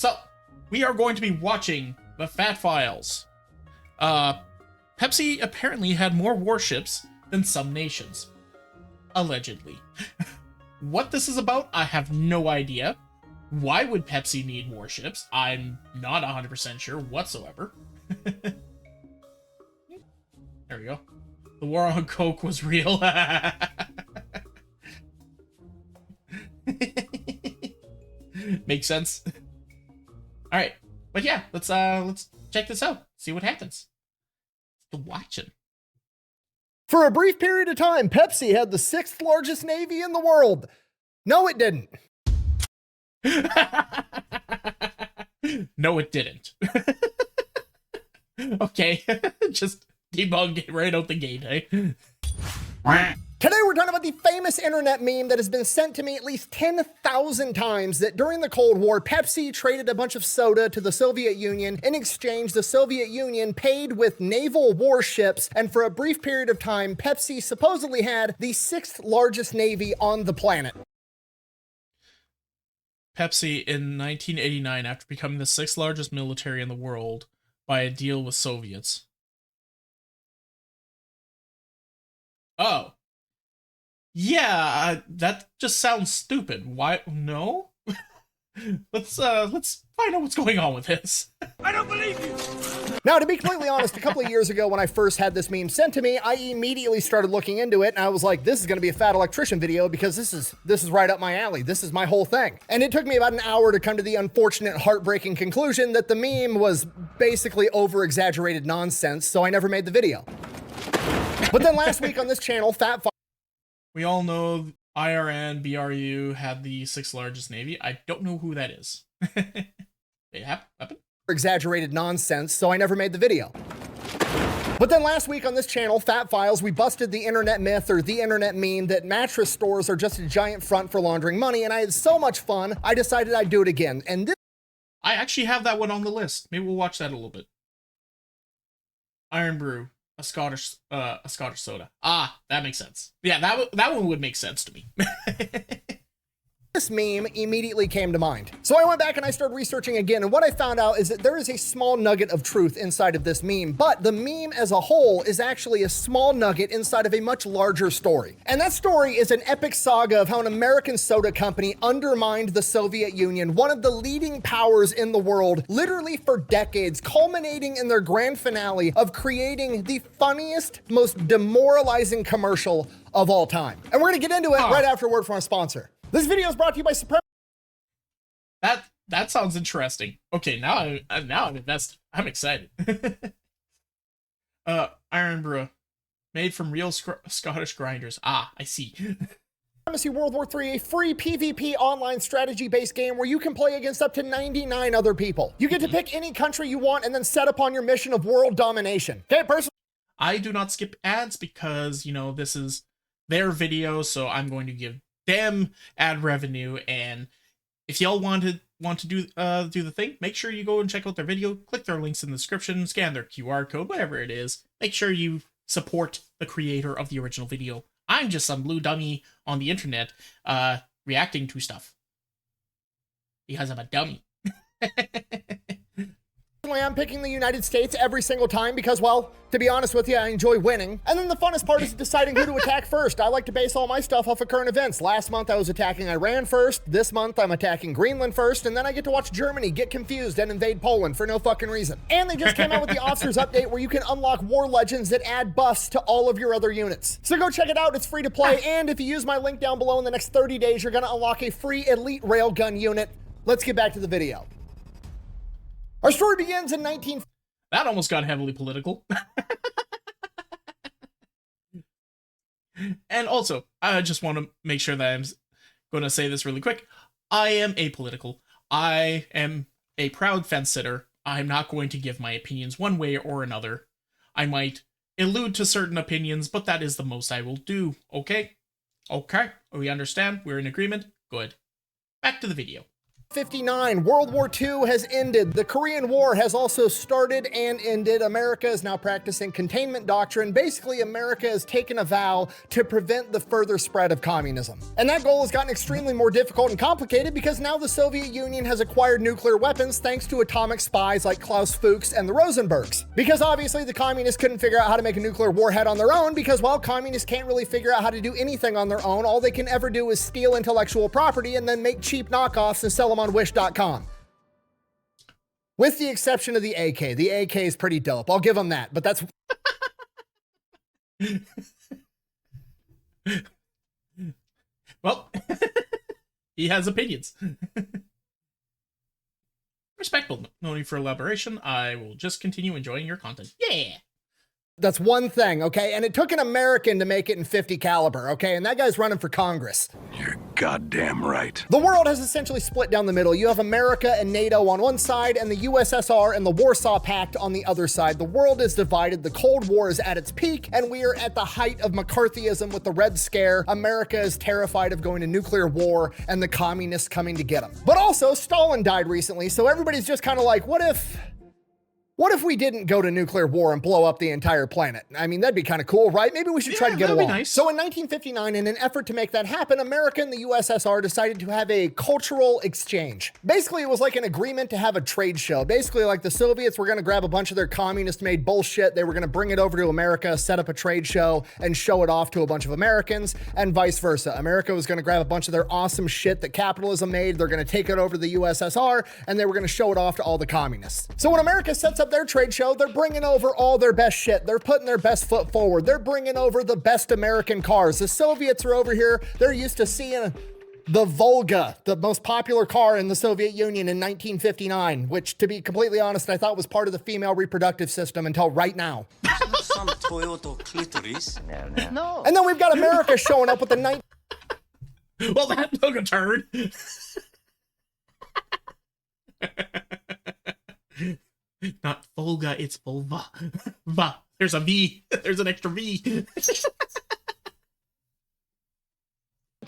So, we are going to be watching the Fat Files. Pepsi apparently had more warships than some nations. Allegedly. What this is about, I have no idea. Why would Pepsi need warships? I'm not 100% sure whatsoever. There we go. The war on Coke was real. Makes sense. All right, but yeah, let's check this out. See what happens. Let's watch it. For a brief period of time, Pepsi had the 6th largest navy in the world. No, it didn't. No, it didn't. Okay, just debug it right out the gate, eh? Today we're talking about the famous internet meme that has been sent to me at least 10,000 times that during the Cold War, Pepsi traded a bunch of soda to the Soviet Union. In exchange, the Soviet Union paid with naval warships, and for a brief period of time, Pepsi supposedly had the 6th largest navy on the planet. Pepsi in 1989, after becoming the 6th largest military in the world by a deal with Soviets. Oh. Yeah, that just sounds stupid. Why? No? Let's find out what's going on with this. I don't believe you! Now, to be completely honest, a couple of years ago when I first had this meme sent to me, I immediately started looking into it, and I was like, this is going to be a fat electrician video because this is right up my alley. This is my whole thing. And it took me about an hour to come to the unfortunate, heartbreaking conclusion that the meme was basically over-exaggerated nonsense, so I never made the video. But then last week on this channel, we all know IRN, BRU had the 6th largest navy. I don't know who that is. It happened? Exaggerated nonsense, so I never made the video. But then last week on this channel, Fat Files, we busted the internet myth or the internet meme that mattress stores are just a giant front for laundering money, and I had so much fun, I decided I'd do it again. And this I actually have that one on the list. Maybe we'll watch that a little bit. Iron Brew. A Scottish soda. Ah, that makes sense. Yeah, that one would make sense to me. This meme immediately came to mind. So I went back and I started researching again, and what I found out is that there is a small nugget of truth inside of this meme, but the meme as a whole is actually a small nugget inside of a much larger story. And that story is an epic saga of how an American soda company undermined the Soviet Union, one of the leading powers in the world, literally for decades, culminating in their grand finale of creating the funniest, most demoralizing commercial of all time. And we're gonna get into it right after a word from our sponsor. This video is brought to you by Supreme. That sounds interesting. Okay, now I'm invested. I'm excited. Iron Brew, made from real Scottish grinders. Ah, I see. Supremacy World War III, a free PvP online strategy-based game where you can play against up to 99 other people. You get to pick any country you want and then set up on your mission of world domination. Okay, person. I do not skip ads because, you know, this is their video, so I'm going to give them ad revenue, and if y'all want to do the thing, make sure you go and check out their video, click their links in the description, scan their QR code, whatever it is. Make sure you support the creator of the original video. I'm just some blue dummy on the internet reacting to stuff because I'm a dummy. I'm picking the United States every single time because, well, to be honest with you, I enjoy winning. And then the funnest part is deciding who to attack first. I like to base all my stuff off of current events. Last month I was attacking Iran first. This month I'm attacking Greenland first. And then I get to watch Germany get confused and invade Poland for no fucking reason. And they just came out with the Officers Update where you can unlock war legends that add buffs to all of your other units. So go check it out. It's free to play. And if you use my link down below in the next 30 days, you're going to unlock a free elite railgun unit. Let's get back to the video. Our story begins in 19... That almost got heavily political. And also, I just want to make sure that I'm going to say this really quick. I am apolitical. I am a proud fence sitter. I'm not going to give my opinions one way or another. I might allude to certain opinions, but that is the most I will do. Okay? Okay? We understand? We're in agreement? Good. Back to the video. 59, World War II has ended. The Korean War has also started and ended. America is now practicing containment doctrine. Basically, America has taken a vow to prevent the further spread of communism. And that goal has gotten extremely more difficult and complicated because now the Soviet Union has acquired nuclear weapons thanks to atomic spies like Klaus Fuchs and the Rosenbergs. Because obviously the communists couldn't figure out how to make a nuclear warhead on their own because, well, communists can't really figure out how to do anything on their own. All they can ever do is steal intellectual property and then make cheap knockoffs and sell them on Wish.com. With the exception of the AK. The AK is pretty dope. I'll give them that, but that's... Well, he has opinions. Respectful. No need for elaboration. I will just continue enjoying your content. Yeah! That's one thing, okay? And it took an American to make it in 50 caliber, okay? And that guy's running for Congress. You're goddamn right. The world has essentially split down the middle. You have America and NATO on one side and the USSR and the Warsaw Pact on the other side. The world is divided. The Cold War is at its peak and we are at the height of McCarthyism with the Red Scare. America is terrified of going to nuclear war and the communists coming to get them. But also, Stalin died recently, so everybody's just kind of like, what if we didn't go to nuclear war and blow up the entire planet? I mean, that'd be kind of cool, right? Maybe we should try to get along. Nice. So in 1959, in an effort to make that happen, America and the USSR decided to have a cultural exchange. Basically, it was like an agreement to have a trade show. Basically, like the Soviets were going to grab a bunch of their communist-made bullshit. They were going to bring it over to America, set up a trade show, and show it off to a bunch of Americans, and vice versa. America was going to grab a bunch of their awesome shit that capitalism made. They're going to take it over to the USSR, and they were going to show it off to all the communists. So when America sets up their trade show, they're bringing over all their best shit. They're putting their best foot forward. They're bringing over the best American cars. The Soviets are over here. They're used to seeing the Volga, the most popular car in the Soviet Union in 1959, which, to be completely honest, I thought was part of the female reproductive system until right now. Some Toyota clitoris. No. And then we've got America showing up with the Well, that took a turn. Not Volga, it's Volva. Va. There's a V. There's an extra V.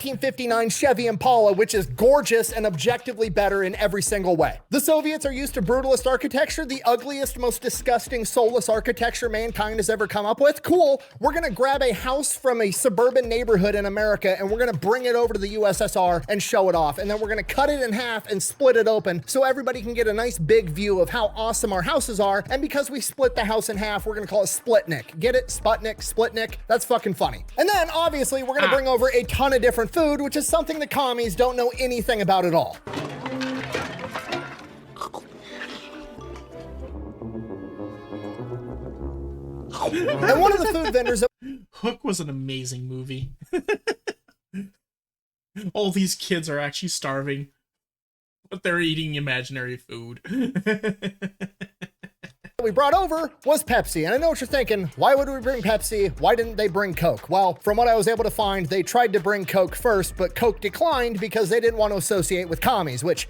1959 Chevy Impala, which is gorgeous and objectively better in every single way. The Soviets are used to brutalist architecture, the ugliest, most disgusting, soulless architecture mankind has ever come up with. Cool. We're gonna grab a house from a suburban neighborhood in America and we're gonna bring it over to the USSR and show it off. And then we're gonna cut it in half and split it open so everybody can get a nice big view of how awesome our houses are. And because we split the house in half, we're gonna call it Splitnik. Get it? Sputnik, Splitnik. That's fucking funny. And then obviously we're gonna bring over a ton of different food, which is something the commies don't know anything about at all. And one of the food vendors... Hook was an amazing movie. All these kids are actually starving, but they're eating imaginary food. we brought over was Pepsi. And I know what you're thinking, why would we bring Pepsi? Why didn't they bring Coke? Well, from what I was able to find, they tried to bring Coke first, but Coke declined because they didn't want to associate with commies, which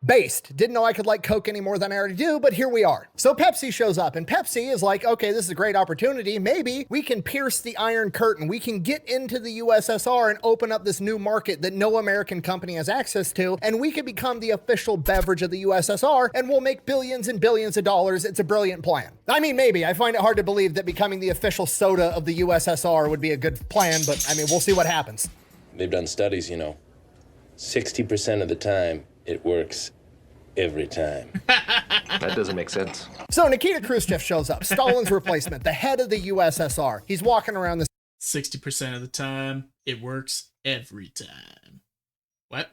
based. Didn't know I could like Coke any more than I already do, but here we are. So Pepsi shows up and Pepsi is like, okay, this is a great opportunity. Maybe we can pierce the Iron Curtain. We can get into the USSR and open up this new market that no American company has access to. And we could become the official beverage of the USSR and we'll make billions and billions of dollars. It's a brilliant plan. I mean, maybe. I find it hard to believe that becoming the official soda of the USSR would be a good plan, but I mean, we'll see what happens. They've done studies, 60% of the time it works every time. That doesn't make sense. So Nikita Khrushchev shows up, Stalin's replacement, the head of the USSR. He's walking around this 60% of the time, it works every time. What?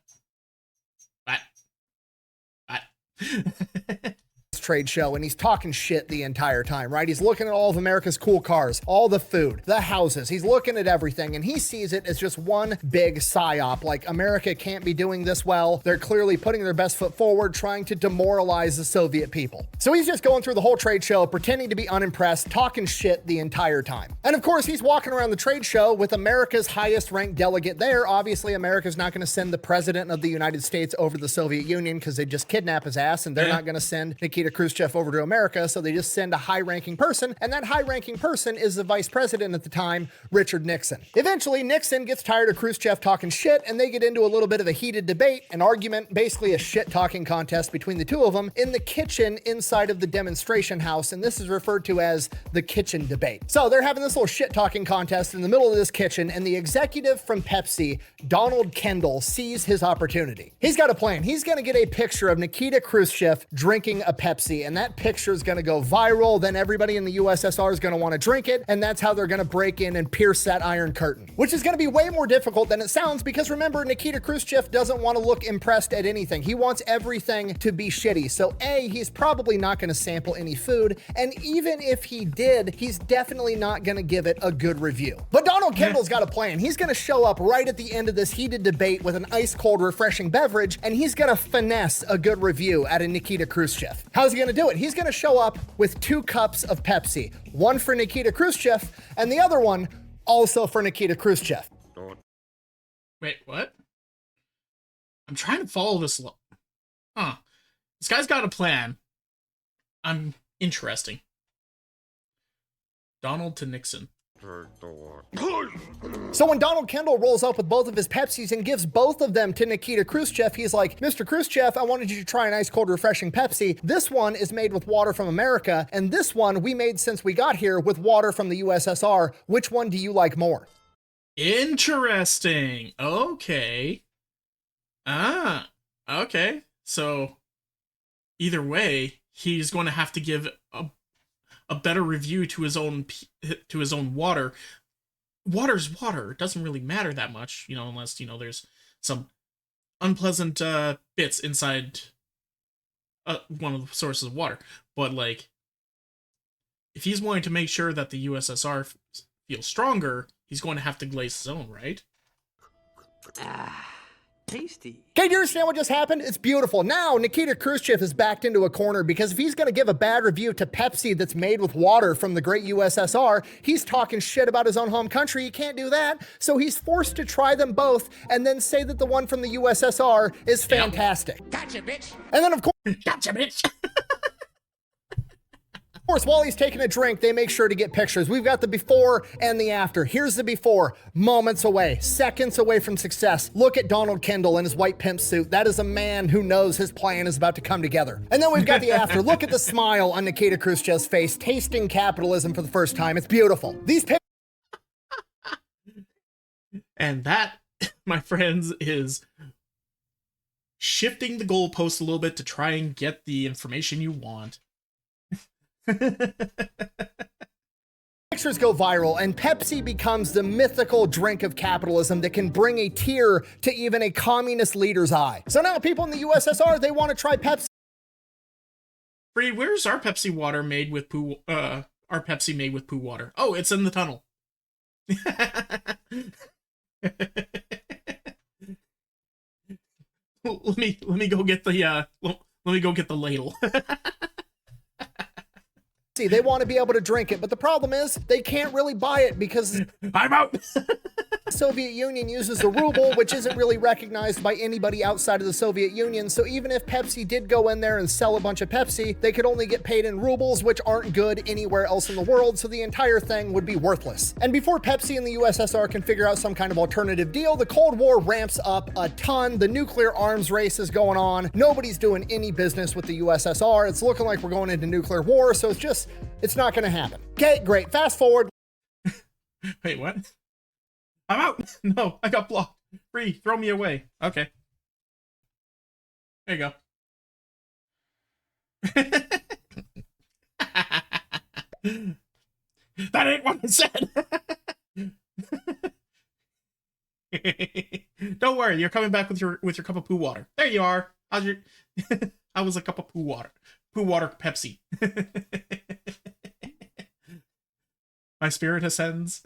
trade show and he's talking shit the entire time, right? He's looking at all of America's cool cars, all the food, the houses. He's looking at everything and he sees it as just one big psyop. Like, America can't be doing this well. They're clearly putting their best foot forward, trying to demoralize the Soviet people. So he's just going through the whole trade show, pretending to be unimpressed, talking shit the entire time. And of course, he's walking around the trade show with America's highest ranked delegate there. Obviously, America's not going to send the president of the United States over to the Soviet Union because they just kidnap his ass, and they're not going to send Nikita Khrushchev over to America, so they just send a high-ranking person, and that high-ranking person is the vice president at the time, Richard Nixon. Eventually, Nixon gets tired of Khrushchev talking shit, and they get into a little bit of a heated debate, an argument, basically a shit-talking contest between the two of them in the kitchen inside of the demonstration house, and this is referred to as the kitchen debate. So they're having this little shit-talking contest in the middle of this kitchen, and the executive from Pepsi, Donald Kendall, sees his opportunity. He's got a plan. He's going to get a picture of Nikita Khrushchev drinking a Pepsi, and that picture is going to go viral. Then everybody in the USSR is going to want to drink it, and that's how they're going to break in and pierce that Iron Curtain, which is going to be way more difficult than it sounds, because remember, Nikita Khrushchev doesn't want to look impressed at anything. He wants everything to be shitty. So A, he's probably not going to sample any food, and even if he did, he's definitely not going to give it a good review. But Donald Kendall's got a plan. He's going to show up right at the end of this heated debate with an ice-cold, refreshing beverage, and he's going to finesse a good review out of Nikita Khrushchev. How's he going to do it? He's going to show up with 2 cups of Pepsi, one for Nikita Khrushchev, and the other one also for Nikita Khrushchev. Wait, what? I'm trying to follow this. This guy's got a plan. I'm interesting. Donald to Nixon. So when Donald Kendall rolls up with both of his Pepsis and gives both of them to Nikita Khrushchev, he's like, Mr. Khrushchev, I wanted you to try an ice cold refreshing Pepsi. This one is made with water from America, and this one we made since we got here with water from the USSR. Which one do you like more? Interesting. Okay. Okay. So either way, he's going to have to give a better review to his own water. Water's water. It doesn't really matter that much, unless, there's some unpleasant bits inside one of the sources of water. But, like, if he's wanting to make sure that the USSR feels stronger, he's going to have to glaze his own, right? Tasty. Okay, do you understand what just happened? It's beautiful. Now, Nikita Khrushchev is backed into a corner, because if he's going to give a bad review to Pepsi that's made with water from the great USSR, he's talking shit about his own home country. He can't do that. So he's forced to try them both and then say that the one from the USSR is fantastic. Yep. Gotcha, bitch. And then, of course, Gotcha, bitch. Of course, while he's taking a drink, they make sure to get pictures. We've got the before and the after. Here's the before, moments away, seconds away from success. Look at Donald Kendall in his white pimp suit. That is a man who knows his plan is about to come together. And then we've got the after. Look at the smile on Nikita Khrushchev's face, tasting capitalism for the first time. It's beautiful. These pictures. And that, my friends, is shifting the goalpost a little bit to try and get the information you want. Pictures go viral, and Pepsi becomes the mythical drink of capitalism that can bring a tear to even a communist leader's eye. So now people in the USSR, they want to try Pepsi. Bree, where's our Pepsi water made with poo? Our Pepsi made with poo water. Oh, it's in the tunnel. let me go get the let me go get the ladle. They want to be able to drink it, but the problem is they can't really buy it because I'm out. the Soviet Union uses the ruble, which isn't really recognized by anybody outside of the Soviet Union. So even if Pepsi did go in there and sell a bunch of Pepsi, they could only get paid in rubles, which aren't good anywhere else in the world. So the entire thing would be worthless. And before Pepsi and the USSR can figure out some kind of alternative deal, the Cold War ramps up a ton. The nuclear arms race is going on. Nobody's doing any business with the USSR. It's looking like we're going into nuclear war. So it's not going to happen. Okay, great. Fast forward. Wait, what? I'm out. No, I got blocked. Free. Throw me away. Okay. There you go. That ain't what I said. Don't worry, you're coming back with your cup of poo water. There you are. How's your? How was a cup of poo water? Poo water Pepsi. My spirit ascends.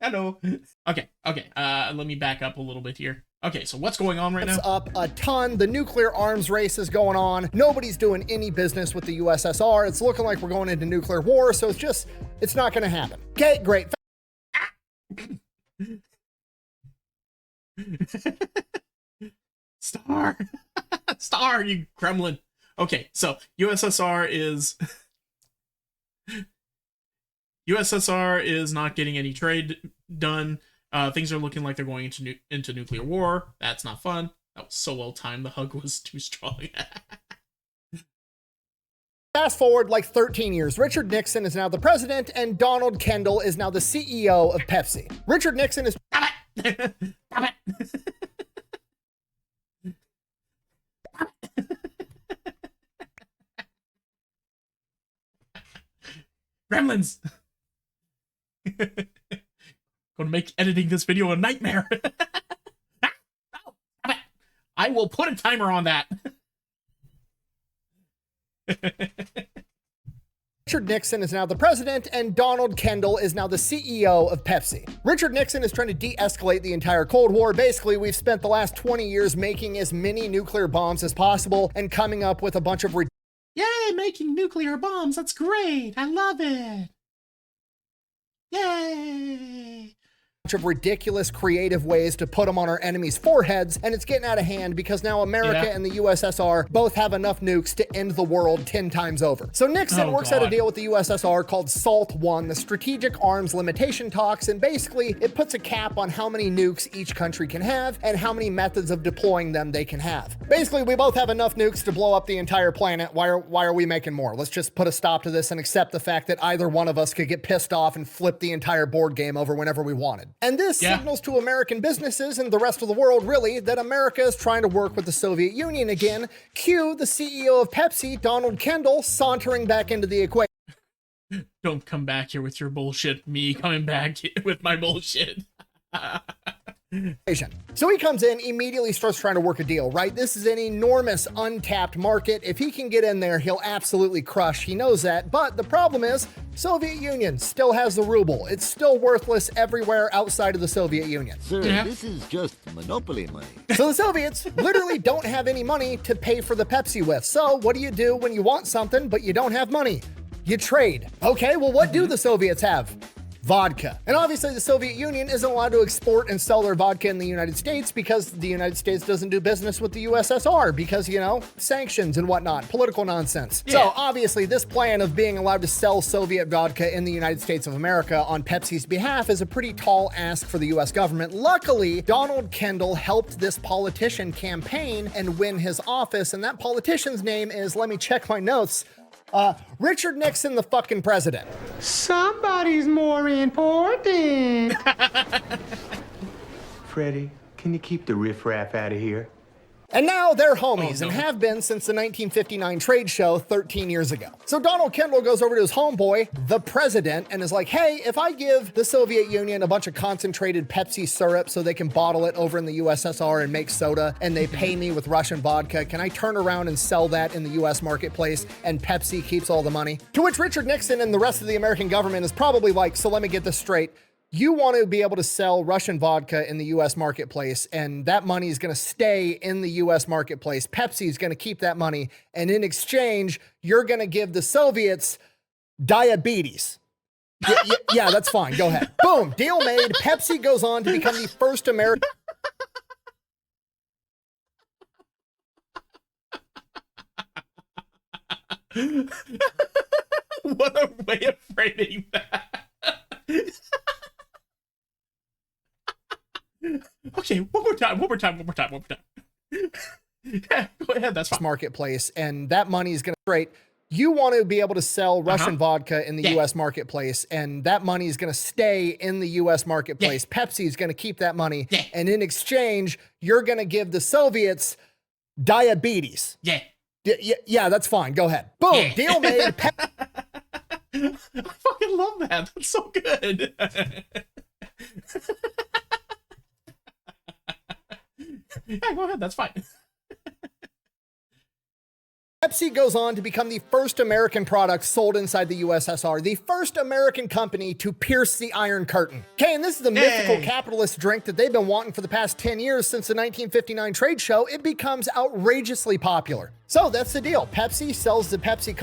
Hello. Okay. Let me back up a little bit here. Okay, so what's going on right now? Up a ton. The nuclear arms race is going on. Nobody's doing any business with the USSR. It's looking like we're going into nuclear war, so it's not going to happen. Okay, great. Star, you gremlin. Okay, so USSR is not getting any trade done. Things are looking like they're going into nuclear war. That's not fun. That was so well timed. The hug was too strong. Fast forward like 13 years, Richard Nixon is now the president, and Donald Kendall is now the CEO of Pepsi. Richard Nixon is... Stop it! Stop it! Gremlins! Gonna make editing this video a nightmare. I will put a timer on that. Richard Nixon is now the president, and Donald Kendall is now the CEO of Pepsi. Richard Nixon is trying to de-escalate the entire Cold War. Basically, we've spent the last 20 years making as many nuclear bombs as possible and coming up with a bunch of Yay, making nuclear bombs. That's great. I love it. Yay. ridiculous creative ways to put them on our enemies' foreheads, and it's getting out of hand because now America and the USSR both have enough nukes to end the world 10 times over. So Nixon works out a deal with the USSR called SALT I, the Strategic Arms Limitation Talks, and basically it puts a cap on how many nukes each country can have and how many methods of deploying them they can have. Basically, we both have enough nukes to blow up the entire planet. Why are we making more? Let's just put a stop to this and accept the fact that either one of us could get pissed off and flip the entire board game over whenever we wanted. And this signals to American businesses and the rest of the world, really, that America is trying to work with the Soviet Union again. Cue the CEO of Pepsi, Donald Kendall, sauntering back into the equation. Don't come back here with your bullshit. Me coming back with my bullshit. So he comes in, immediately starts trying to work a deal, right? This is an enormous untapped market. If he can get in there, he'll absolutely crush. He knows that. But the problem is, Soviet Union still has the ruble. It's still worthless everywhere outside of the Soviet Union. Sir, this is just monopoly money. So the Soviets literally don't have any money to pay for the Pepsi with. So what do you do when you want something, but you don't have money? You trade. Okay, well, what do the Soviets have? Vodka. And obviously the Soviet Union isn't allowed to export and sell their vodka in the United States because the United States doesn't do business with the USSR because, you know, sanctions and whatnot, political nonsense. Yeah. So obviously this plan of being allowed to sell Soviet vodka in the United States of America on Pepsi's behalf is a pretty tall ask for the US government. Luckily, Donald Kendall helped this politician campaign and win his office, and that politician's name is, let me check my notes, Richard Nixon, the fucking president. Somebody's more important. Freddie, can you keep the riffraff out of here? And now they're homies and have been since the 1959 trade show 13 years ago. So Donald Kendall goes over to his homeboy, the president, and is like, hey, if I give the Soviet Union a bunch of concentrated Pepsi syrup so they can bottle it over in the USSR and make soda, and they pay me with Russian vodka, can I turn around and sell that in the US marketplace and Pepsi keeps all the money? To which Richard Nixon and the rest of the American government is probably like, so let me get this straight. You want to be able to sell Russian vodka in the US marketplace, and that money is going to stay in the US marketplace. Pepsi is going to keep that money, and in exchange, you're going to give the Soviets diabetes. Yeah, that's fine. Go ahead. Boom, deal made. Pepsi goes on to become the first American... What a way of framing that. Okay, one more time. Yeah, go ahead, that's fine. Marketplace, and that money is going to straight. You want to be able to sell Russian vodka in the US marketplace, and that money is going to stay in the US marketplace. Pepsi is going to keep that money, and in exchange, you're going to give the Soviets diabetes. Yeah, that's fine. Go ahead. Boom, deal made. I fucking love that. That's so good. Yeah, go ahead. That's fine. Pepsi goes on to become the first American product sold inside the USSR, the first American company to pierce the Iron Curtain. Okay, and this is the mythical capitalist drink that they've been wanting for the past 10 years since the 1959 trade show. It becomes outrageously popular. So that's the deal. Pepsi sells the Pepsi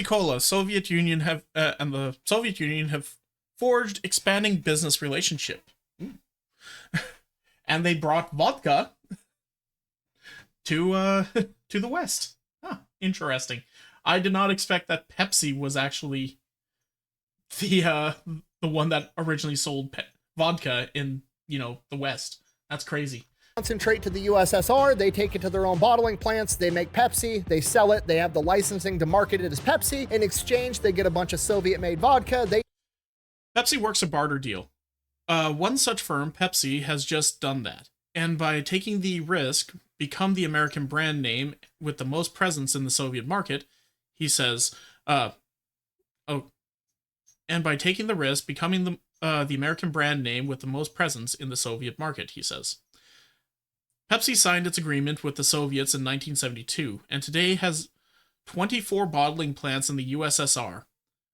Cola. Soviet Union have and the Soviet Union have forged expanding business relationship. And they brought vodka to the West. Huh. interesting. I did not expect that Pepsi was actually the one that originally sold vodka in, you know, the West. That's crazy. Concentrate to the USSR, they take it to their own bottling plants, they make Pepsi, they sell it, they have the licensing to market it as Pepsi. In exchange, they get a bunch of Soviet-made vodka. Pepsi works a barter deal. One such firm, Pepsi, has just done that. And by taking the risk, become the American brand name with the most presence in the Soviet market, he says, and by taking the risk, becoming the American brand name with the most presence in the Soviet market, he says. Pepsi signed its agreement with the Soviets in 1972, and today has 24 bottling plants in the USSR.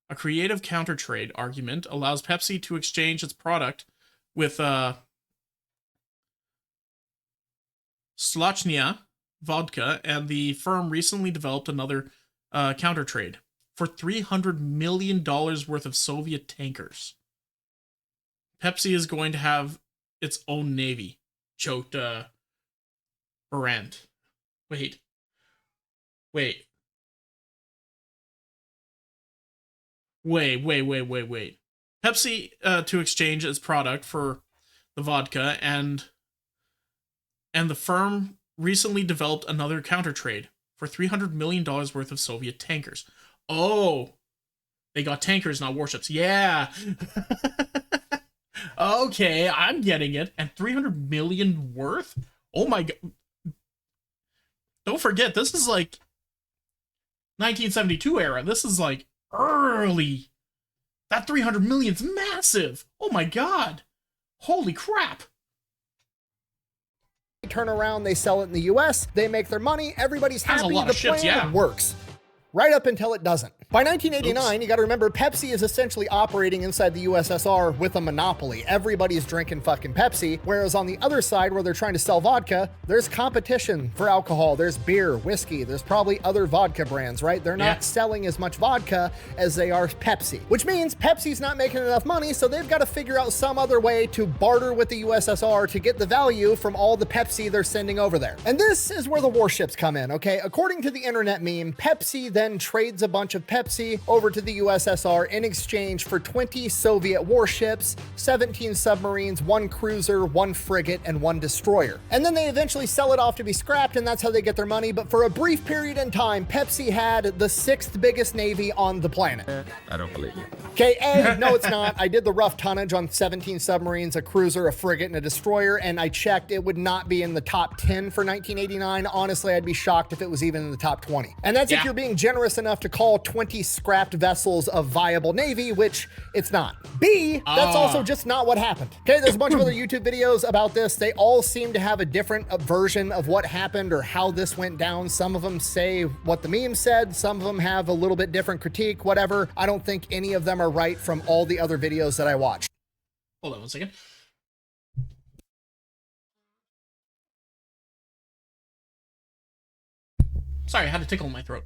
A creative counter-trade argument allows Pepsi to exchange its product with Slochnia vodka, and the firm recently developed another counter-trade for $300 million worth of Soviet tankers. Pepsi is going to have its own navy, choked Brandt. Wait. Pepsi to exchange its product for the vodka, and the firm recently developed another counter-trade for $300 million worth of Soviet tankers. Oh, they got tankers, not warships. Yeah. Okay, I'm getting it. And 300 million worth? Oh my god. Don't forget, this is like 1972 era. This is like early. That 300 million's massive. Oh my god. Holy crap. They turn around, they sell it in the US, they make their money, everybody's That's happy, a lot the of ships, plan yeah. works. Right up until it doesn't. By 1989, you gotta remember, Pepsi is essentially operating inside the USSR with a monopoly. Everybody's drinking fucking Pepsi, whereas on the other side, where they're trying to sell vodka, there's competition for alcohol. There's beer, whiskey, there's probably other vodka brands, right? They're not selling as much vodka as they are Pepsi, which means Pepsi's not making enough money, so they've got to figure out some other way to barter with the USSR to get the value from all the Pepsi they're sending over there. And this is where the warships come in, okay? According to the internet meme, Pepsi then trades a bunch of Pepsi over to the USSR in exchange for 20 Soviet warships, 17 submarines, 1 cruiser, 1 frigate, and 1 destroyer. And then they eventually sell it off to be scrapped, and that's how they get their money. But for a brief period in time, Pepsi had the 6th biggest navy on the planet. I don't believe you. Okay, no, it's not. I did the rough tonnage on 17 submarines, a cruiser, a frigate, and a destroyer, and I checked. It would not be in the top 10 for 1989. Honestly, I'd be shocked if it was even in the top 20. And that's if you're being generous enough to call 20 scrapped vessels a viable navy, which it's not. B, that's also just not what happened. Okay, there's a bunch of other YouTube videos about this. They all seem to have a different version of what happened or how this went down. Some of them say what the meme said. Some of them have a little bit different critique, whatever. I don't think any of them are right from all the other videos that I watched. Hold on 1 second. Sorry, I had a tickle in my throat.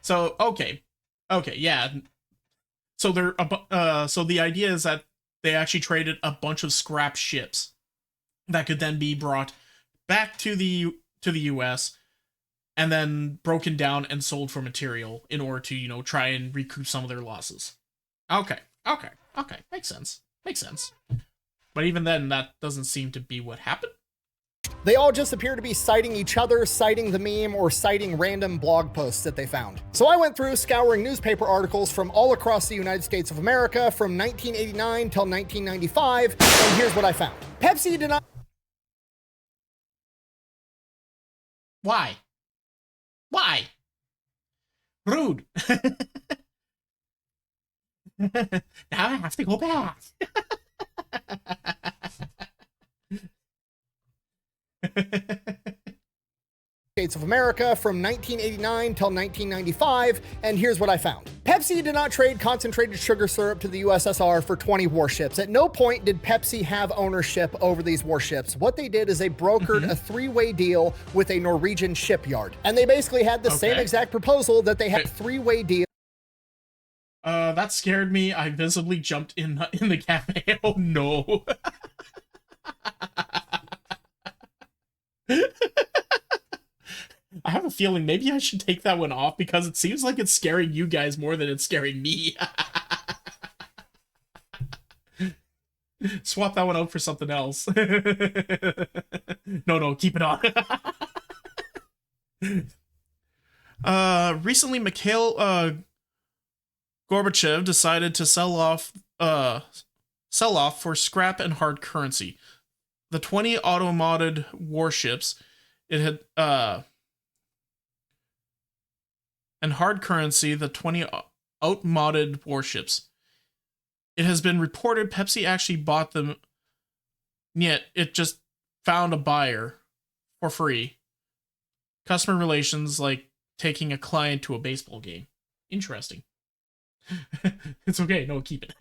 So, okay, yeah. So so the idea is that they actually traded a bunch of scrap ships that could then be brought back to the US and then broken down and sold for material in order to, you know, try and recoup some of their losses. Okay. Makes sense. But even then, that doesn't seem to be what happened. They all just appear to be citing each other, citing the meme, or citing random blog posts that they found. So I went through scouring newspaper articles from all across the United States of America from 1989 till 1995, and here's what I found. Pepsi did not... Why? Rude. Now I have to go back. States of America from 1989 till 1995, and here's what I found. Pepsi did not trade concentrated sugar syrup to the USSR for 20 warships. At no point did Pepsi have ownership over these warships. What they did is they brokered a 3-way deal with a Norwegian shipyard, and they basically had the same exact proposal that they had a 3-way deal. That scared me. I visibly jumped in the cafe. Oh no. a feeling maybe I should take that one off because it seems like it's scaring you guys more than it's scaring me. Swap that one out for something else. No, keep it on. Recently, Mikhail Gorbachev decided to sell off for scrap and hard currency. The 20 automated warships it had and hard currency, the 20 outmoded warships. It has been reported Pepsi actually bought them, yet it just found a buyer for free. Customer relations like taking a client to a baseball game. Interesting. It's okay. No, keep it.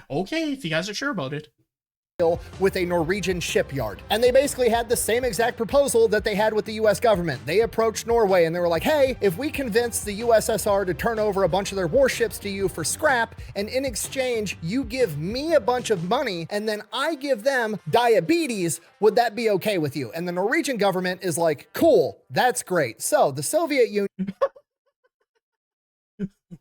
Okay, if you guys are sure about it. With a Norwegian shipyard. And they basically had the same exact proposal that they had with the US government. They approached Norway and they were like, hey, if we convince the USSR to turn over a bunch of their warships to you for scrap, and in exchange, you give me a bunch of money, and then I give them diabetes, would that be okay with you? And the Norwegian government is like, cool, that's great. So the Soviet Union...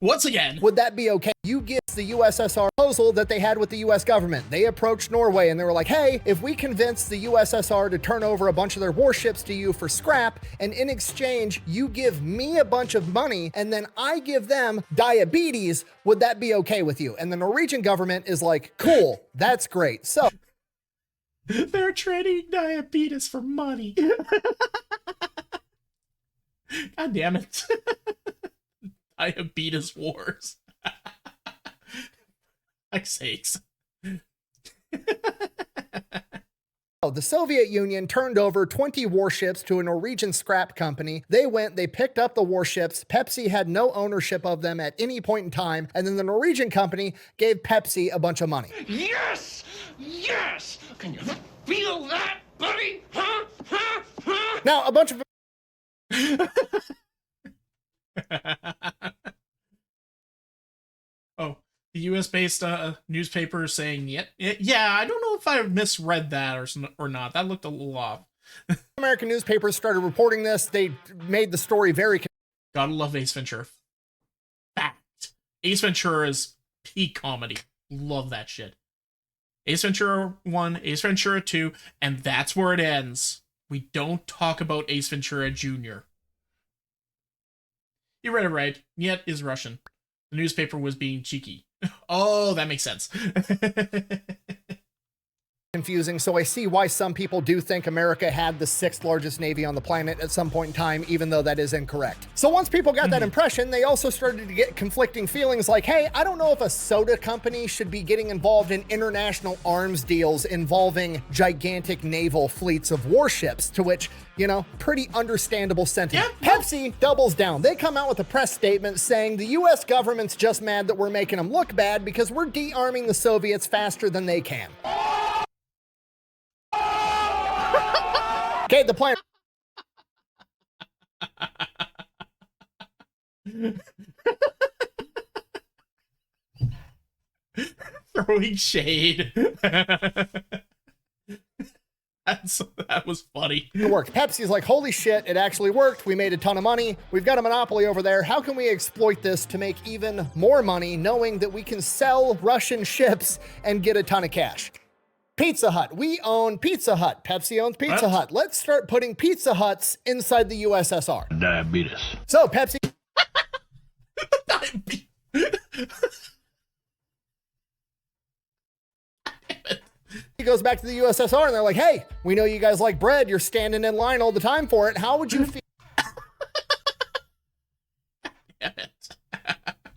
Once again, would that be okay? You give the USSR proposal that they had with the US government. They approached Norway and they were like, hey, if we convince the USSR to turn over a bunch of their warships to you for scrap, and in exchange, you give me a bunch of money, and then I give them diabetes, would that be okay with you? And the Norwegian government is like, cool, that's great. So they're trading diabetes for money. God damn it. Diabetes wars. Like sakes. the Soviet Union turned over 20 warships to a Norwegian scrap company. They went, they picked up the warships. Pepsi had no ownership of them at any point in time. And then the Norwegian company gave Pepsi a bunch of money. Yes! Yes! Can you feel that, buddy? Huh? Huh? Huh? Now, a bunch of... Oh, the US-based newspaper is saying, yeah, I don't know if I misread that or not. That looked a little off. American newspapers started reporting this. They made the story very... Gotta love Ace Ventura. Fact. Ace Ventura is peak comedy. Love that shit. Ace Ventura 1, Ace Ventura 2, and that's where it ends. We don't talk about Ace Ventura Jr. You read it right. Niet is Russian. The newspaper was being cheeky. Oh, that makes sense. confusing, so I see why some people do think America had the 6th largest navy on the planet at some point in time, even though that is incorrect. So once people got that impression, they also started to get conflicting feelings like, hey, I don't know if a soda company should be getting involved in international arms deals involving gigantic naval fleets of warships, to which, you know, pretty understandable sentiment. Yeah. Pepsi doubles down. They come out with a press statement saying the US government's just mad that we're making them look bad because we're de-arming the Soviets faster than they can. Okay, the plan. Throwing shade. That was funny. It worked. Pepsi's like, holy shit, it actually worked. We made a ton of money. We've got a monopoly over there. How can we exploit this to make even more money, knowing that we can sell Russian ships and get a ton of cash? Pizza Hut. We own Pizza Hut. Pepsi owns Pizza Hut. Let's start putting Pizza Huts inside the USSR. Diabetes. So Pepsi... He goes back to the USSR and they're like, hey, we know you guys like bread. You're standing in line all the time for it. How would you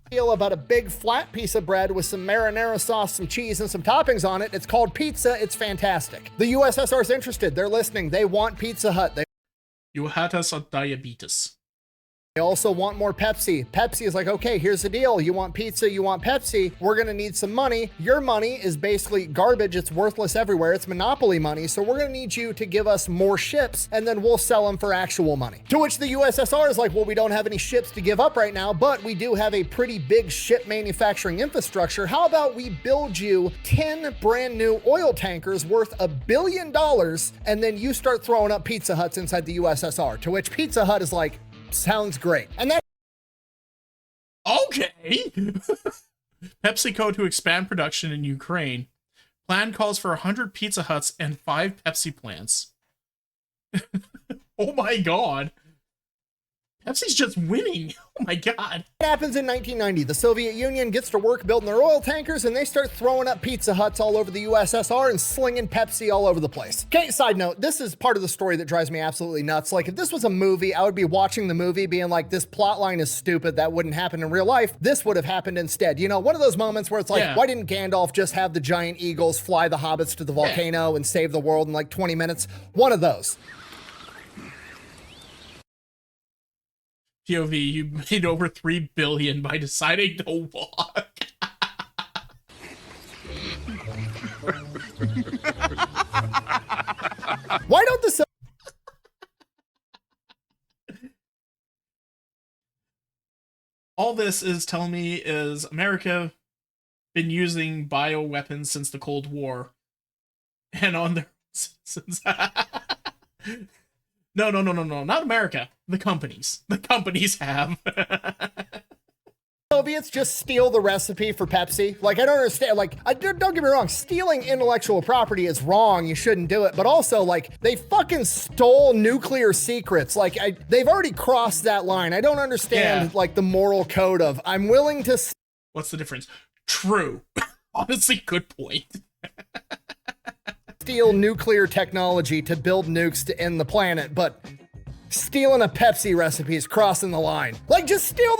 feel about a big flat piece of bread with some marinara sauce, some cheese, and some toppings on it? It's called pizza. It's fantastic. The USSR is interested. They're listening. They want Pizza Hut. You had us on diabetes. They also want more Pepsi. Pepsi is like, okay, here's the deal. You want pizza, you want Pepsi. We're gonna need some money. Your money is basically garbage. It's worthless everywhere. It's monopoly money. So we're gonna need you to give us more ships and then we'll sell them for actual money. To which the USSR is like, well, we don't have any ships to give up right now, but we do have a pretty big ship manufacturing infrastructure. How about we build you 10 brand new oil tankers worth $1 billion and then you start throwing up Pizza Huts inside the USSR? To which Pizza Hut is like, sounds great. And that okay. PepsiCo to expand production in Ukraine. Plan calls for 100 Pizza Huts and 5 Pepsi plants. Oh my god. Pepsi's just winning. Oh my god. What happens in 1990? The Soviet Union gets to work building their oil tankers and they start throwing up Pizza Huts all over the USSR and slinging Pepsi all over the place. Okay, side note, this is part of the story that drives me absolutely nuts. Like, if this was a movie, I would be watching the movie being like, this plot line is stupid, that wouldn't happen in real life. This would have happened instead. You know, one of those moments where it's like, why didn't Gandalf just have the giant eagles fly the hobbits to the volcano and save the world in like 20 minutes? One of those. POV, you made over $3 billion by deciding to walk. Why don't the all this is telling me is America been using bioweapons since the Cold War and on their citizens. No, not America. The companies. The companies have. Soviets just steal the recipe for Pepsi? Like, I don't understand. Like, don't get me wrong. Stealing intellectual property is wrong. You shouldn't do it. But also, like, they fucking stole nuclear secrets. Like, they've already crossed that line. I don't understand, like, the moral code of, I'm willing to... What's the difference? True. Honestly, good point. Steal nuclear technology to build nukes to end the planet, but stealing a Pepsi recipe is crossing the line. Like, just steal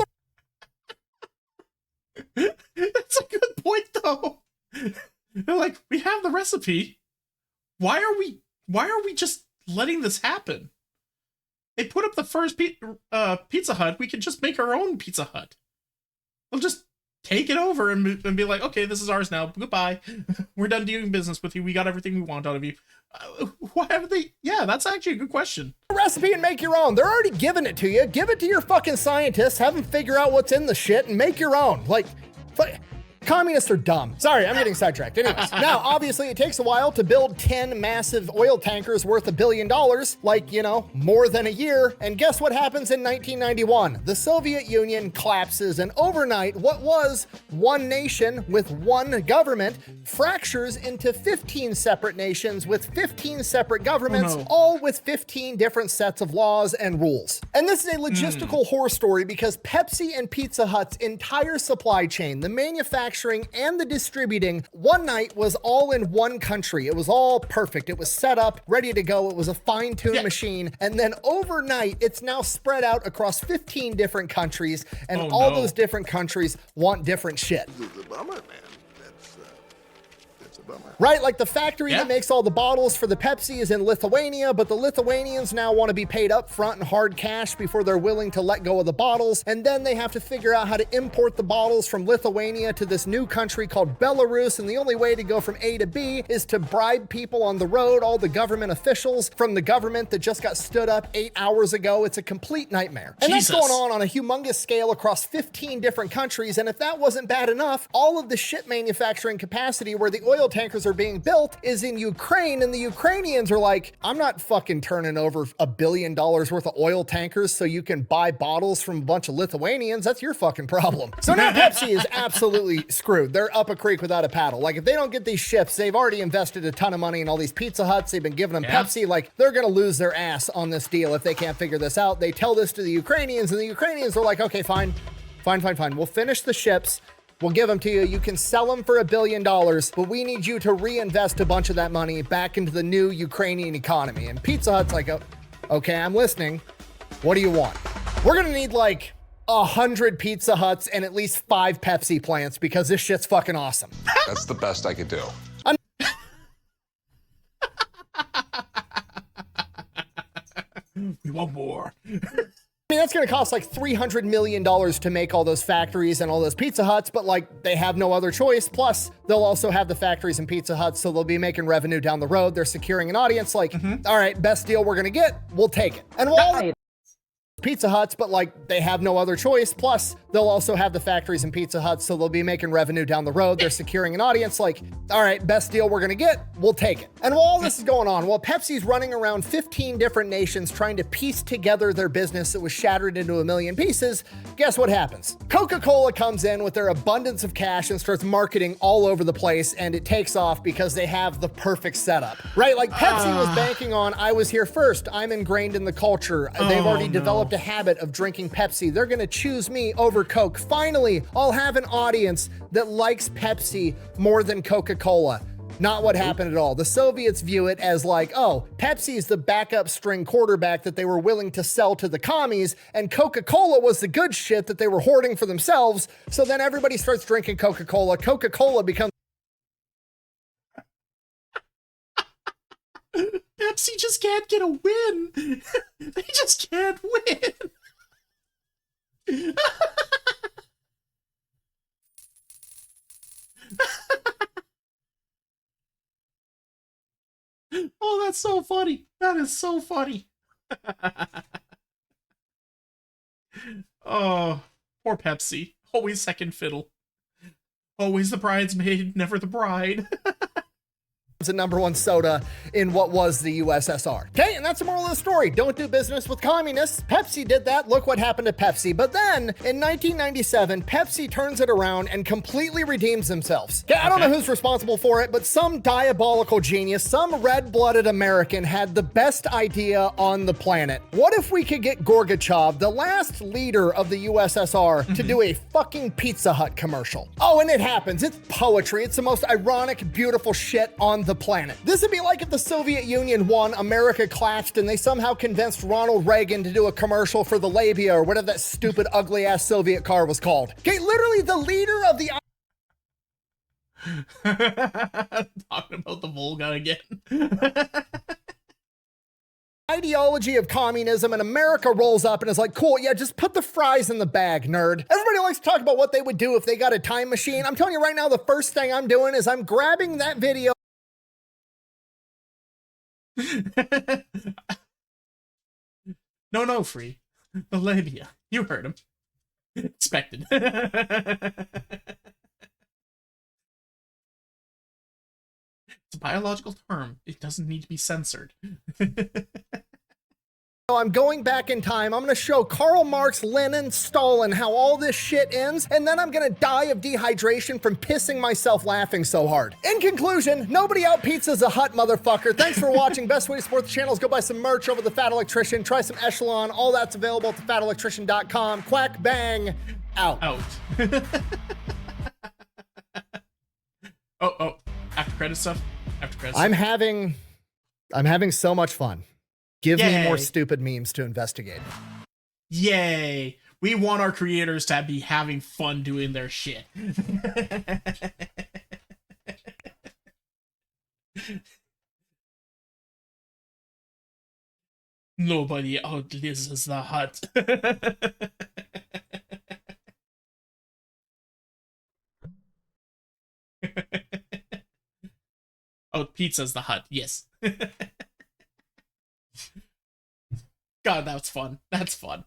the... That's a good point, though. They're like, we have the recipe. Why are we just letting this happen? They put up the first Pizza Hut. We could just make our own Pizza Hut. We'll just take it over and be like, okay, this is ours now. Goodbye. We're done doing business with you. We got everything we want out of you. Why haven't they? Yeah, that's actually a good question. Recipe and make your own. They're already giving it to you. Give it to your fucking scientists. Have them figure out what's in the shit and make your own. Like, communists are dumb. Sorry, I'm getting sidetracked. Anyways, now, obviously, it takes a while to build 10 massive oil tankers worth $1 billion, like, you know, more than a year. And guess what happens in 1991? The Soviet Union collapses, and overnight, what was one nation with one government fractures into 15 separate nations with 15 separate governments, all with 15 different sets of laws and rules. And this is a logistical horror story because Pepsi and Pizza Hut's entire supply chain, the manufacturing and the distributing, one night was all in one country. It was all perfect. It was set up, ready to go. It was a fine-tuned machine. And then overnight, it's now spread out across 15 different countries, and all those different countries want different shit. It's a bummer, man. That's a bummer. Right, like the factory that makes all the bottles for the Pepsi is in Lithuania, but the Lithuanians now want to be paid up front in hard cash before they're willing to let go of the bottles, and then they have to figure out how to import the bottles from Lithuania to this new country called Belarus, and the only way to go from A to B is to bribe people on the road, all the government officials from the government that just got stood up 8 hours ago. It's a complete nightmare. And that's going on a humongous scale across 15 different countries, and if that wasn't bad enough, all of the ship manufacturing capacity where the oil tankers are being built is in Ukraine, and the Ukrainians are like, I'm not fucking turning over $1 billion worth of oil tankers so you can buy bottles from a bunch of Lithuanians. That's your fucking problem. So now Pepsi is absolutely screwed. They're up a creek without a paddle. Like, if they don't get these ships, they've already invested a ton of money in all these Pizza Huts. They've been giving them Pepsi. Like, they're gonna lose their ass on this deal if they can't figure this out. They tell this to the Ukrainians, and the Ukrainians are like, okay, fine. We'll finish the ships. We'll give them to you. You can sell them for $1 billion, but we need you to reinvest a bunch of that money back into the new Ukrainian economy. And Pizza Hut's like, okay, I'm listening. What do you want? We're gonna need like 100 Pizza Huts and at least 5 Pepsi plants because this shit's fucking awesome. That's the best I could do. We want more. I mean, that's going to cost like $300 million to make all those factories and all those Pizza Huts, but like they have no other choice. Plus, they'll also have the factories and Pizza Huts, so they'll be making revenue down the road. They're securing an audience. Like, all right, best deal we're going to get, we'll take it. And while Pizza Huts, but like they have no other choice. Plus, they'll also have the factories and Pizza Huts, so they'll be making revenue down the road. They're securing an audience. Like, all right, best deal we're gonna get, we'll take it. And while all this is going on, while Pepsi's running around 15 different nations trying to piece together their business that was shattered into a million pieces, guess what happens? Coca-Cola comes in with their abundance of cash and starts marketing all over the place, and it takes off because they have the perfect setup, right? Like Pepsi was banking on, I was here first, I'm ingrained in the culture. They've already developed a habit of drinking Pepsi. They're gonna choose me over Coke. Finally, I'll have an audience that likes Pepsi more than Coca-Cola. Not what happened at all. The Soviets view it as like, oh, Pepsi is the backup string quarterback that they were willing to sell to the commies, and Coca-Cola was the good shit that they were hoarding for themselves. So then everybody starts drinking Coca-Cola. Coca-Cola becomes Pepsi just can't get a win. They just can't win. Oh, that's so funny. That is so funny. Oh, poor Pepsi. Always second fiddle. Always the bridesmaid, never the bride. a number one soda in what was the USSR. Okay, and that's the moral of the story. Don't do business with communists. Pepsi did that. Look what happened to Pepsi. But then in 1997, Pepsi turns it around and completely redeems themselves. Okay, I don't know who's responsible for it, but some diabolical genius, some red-blooded American had the best idea on the planet. What if we could get Gorbachev, the last leader of the USSR, to do a fucking Pizza Hut commercial? Oh, and it happens. It's poetry. It's the most ironic, beautiful shit on the planet. This would be like if the Soviet Union won, America collapsed, and they somehow convinced Ronald Reagan to do a commercial for the Labia or whatever that stupid, ugly-ass Soviet car was called. Okay, literally the leader of the... Talking about the Volga again. Ideology of communism, and America rolls up and is like, cool, yeah, just put the fries in the bag, nerd. Everybody likes to talk about what they would do if they got a time machine. I'm telling you right now, the first thing I'm doing is I'm grabbing that video. No, Free. The labia. You heard him. Expected. It's a biological term. It doesn't need to be censored. I'm going back in time. I'm going to show Karl Marx, Lenin, Stalin how all this shit ends, and then I'm going to die of dehydration from pissing myself laughing so hard. In conclusion, nobody out pizzas a hut, motherfucker. Thanks for watching. Best way to support the channel is go buy some merch over the Fat Electrician. Try some Echelon. All that's available at thefatelectrician.com. Quack, bang, out. Oh, after credit stuff? After credit I'm stuff. having so much fun. Give Yay. me more stupid memes to investigate. Yay! We want our creators to be having fun doing their shit. Nobody outlives the hut. Oh, pizza's the hut. Yes. God, that's fun. That's fun.